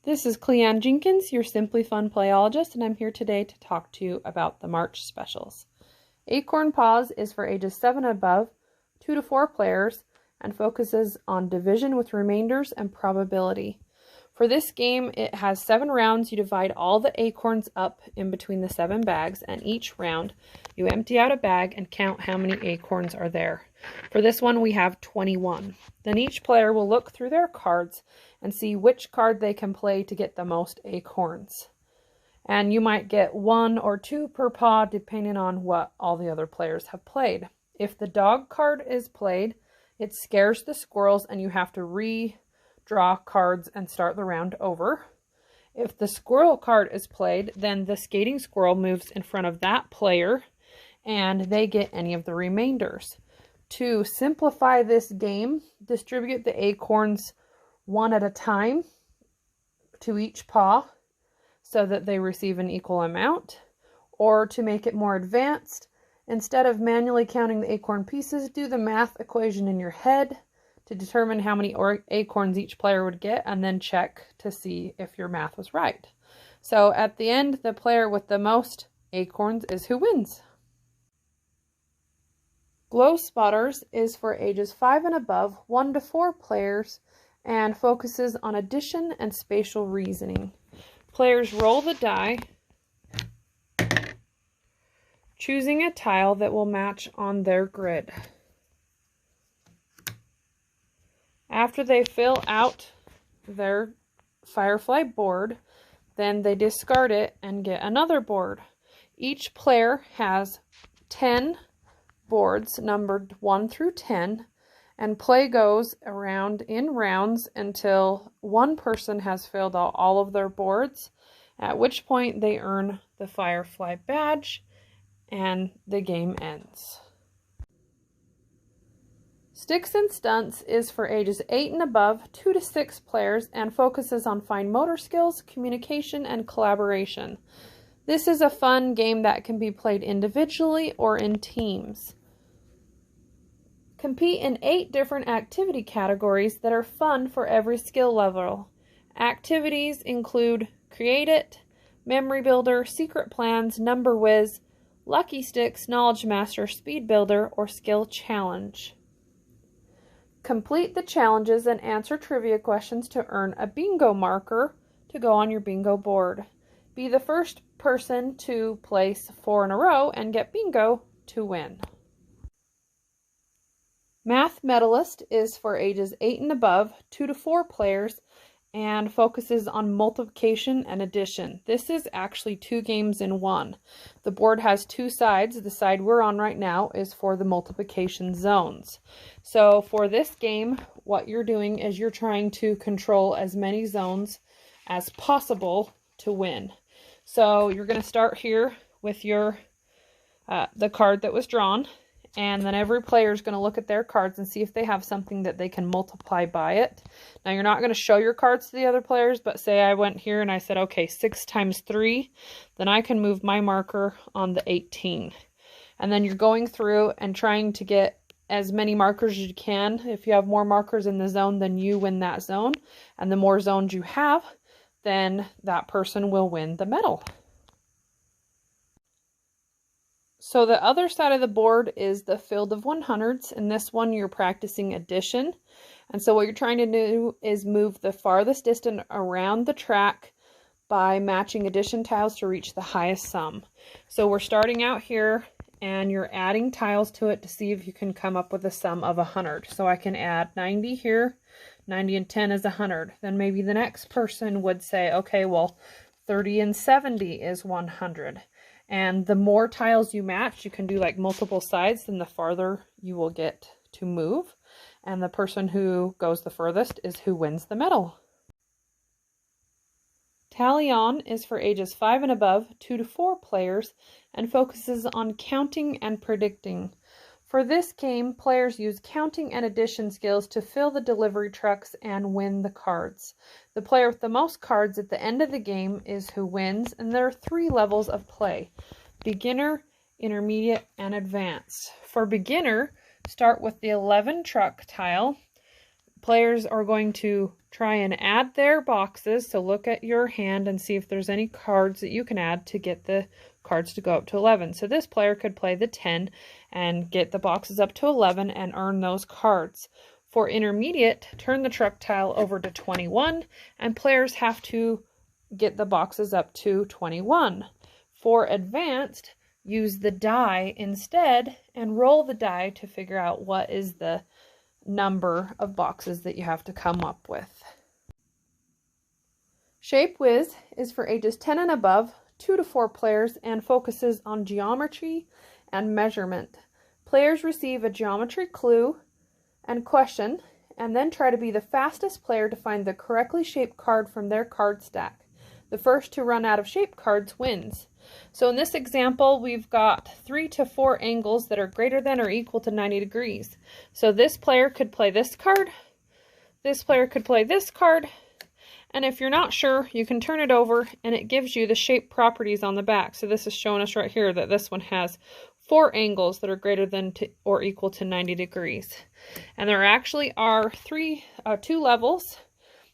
This is Cleanne Jenkins, your Simply Fun Playologist, and I'm here today to talk to you about the March specials. Acorn Paws is for ages 7 and above, 2 to 4 players, and focuses on division with remainders and probability. For this game, it has 7 rounds. You divide all the acorns up in between the 7 bags, and each round you empty out a bag and count how many acorns are there. For this one, we have 21. Then each player will look through their cards and see which card they can play to get the most acorns. And you might get 1 or 2 per paw depending on what all the other players have played. If the dog card is played, it scares the squirrels and you have to redraw cards and start the round over. If the squirrel card is played, then the skating squirrel moves in front of that player and they get any of the remainders. To simplify this game, distribute the acorns one at a time to each paw so that they receive an equal amount. Or to make it more advanced, instead of manually counting the acorn pieces, do the math equation in your head to determine how many acorns each player would get, and then check to see if your math was right. So at the end, the player with the most acorns is who wins. Glow Spotters is for ages 5 and above, 1 to 4 players, and focuses on addition and spatial reasoning. Players roll the die, choosing a tile that will match on their grid. After they fill out their Firefly board, then they discard it and get another board. Each player has 10 boards numbered 1 through 10, and play goes around in rounds until one person has filled out all of their boards, at which point they earn the Firefly badge and the game ends. Sticks and Stunts is for ages 8 and above, 2 to 6 players, and focuses on fine motor skills, communication, and collaboration. This is a fun game that can be played individually or in teams. Compete in 8 different activity categories that are fun for every skill level. Activities include Create It, Memory Builder, Secret Plans, Number Whiz, Lucky Sticks, Knowledge Master, Speed Builder, or Skill Challenge. Complete the challenges and answer trivia questions to earn a bingo marker to go on your bingo board. Be the first person to place 4 in a row and get bingo to win. Math Medalist is for ages 8 and above, 2 to 4 players, and focuses on multiplication and addition. This is actually 2 games in one. The board has 2 sides. The side we're on right now is for the multiplication zones. So for this game, what you're doing is you're trying to control as many zones as possible to win. So you're going to start here with your the card that was drawn, and then every player is going to look at their cards and see if they have something that they can multiply by it. Now you're not going to show your cards to the other players, but say I went here and I said, okay, 6 times 3, then I can move my marker on the 18. And then you're going through and trying to get as many markers as you can. If you have more markers in the zone, then you win that zone. And the more zones you have, then that person will win the medal. So the other side of the board is the field of 100s. In this one, you're practicing addition. And so what you're trying to do is move the farthest distance around the track by matching addition tiles to reach the highest sum. So we're starting out here and you're adding tiles to it to see if you can come up with a sum of 100. So I can add 90 here. 90 and 10 is 100. Then maybe the next person would say, okay, well, 30 and 70 is 100. And the more tiles you match, you can do like multiple sides, then the farther you will get to move. And the person who goes the furthest is who wins the medal. Tally On is for ages 5 and above, 2 to 4 players, and focuses on counting and predicting. For this game, players use counting and addition skills to fill the delivery trucks and win the cards. The player with the most cards at the end of the game is who wins, and there are 3 levels of play: beginner, intermediate, and advanced. For beginner, start with the 11 truck tile, players are going to try and add their boxes. So look at your hand and see if there's any cards that you can add to get the cards to go up to 11. So this player could play the 10 and get the boxes up to 11 and earn those cards. For intermediate, turn the truck tile over to 21, and players have to get the boxes up to 21. For advanced, use the die instead and roll the die to figure out what is the number of boxes that you have to come up with. Shape Whiz is for ages 10 and above, 2 to 4 players, and focuses on geometry and measurement. Players receive a geometry clue and question, and then try to be the fastest player to find the correctly shaped card from their card stack. The first to run out of shape cards wins. So in this example, we've got 3 to 4 angles that are greater than or equal to 90 degrees. So this player could play this card, this player could play this card, and if you're not sure, you can turn it over and it gives you the shape properties on the back. So this is showing us right here that this one has 4 angles that are greater than or equal to 90 degrees. And there actually are 2 levels.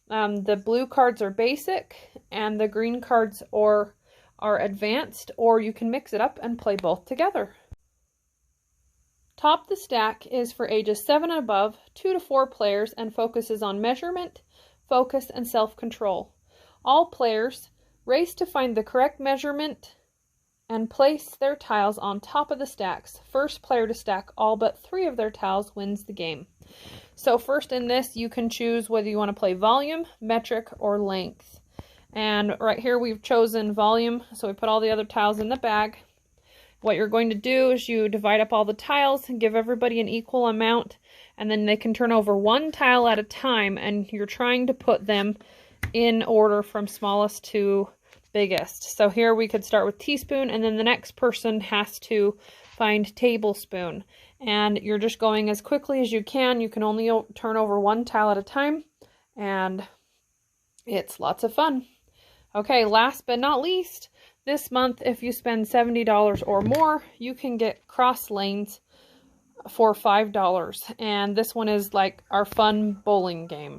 The blue cards are basic and the green cards are advanced, or you can mix it up and play both together. Top the Stack is for ages 7 and above, 2 to 4 players, and focuses on measurement, focus, and self-control. All players race to find the correct measurement and place their tiles on top of the stacks. First player to stack all but 3 of their tiles wins the game. So first in this, you can choose whether you want to play volume, metric, or length. And right here we've chosen volume, so we put all the other tiles in the bag. What you're going to do is you divide up all the tiles and give everybody an equal amount, and then they can turn over 1 tile at a time, and you're trying to put them in order from smallest to biggest. So here we could start with teaspoon, and then the next person has to find tablespoon. And you're just going as quickly as you can. You can only turn over 1 tile at a time, and it's lots of fun. Okay, last but not least, this month, if you spend $70 or more, you can get cross lanes for $5. And this one is like our fun bowling game.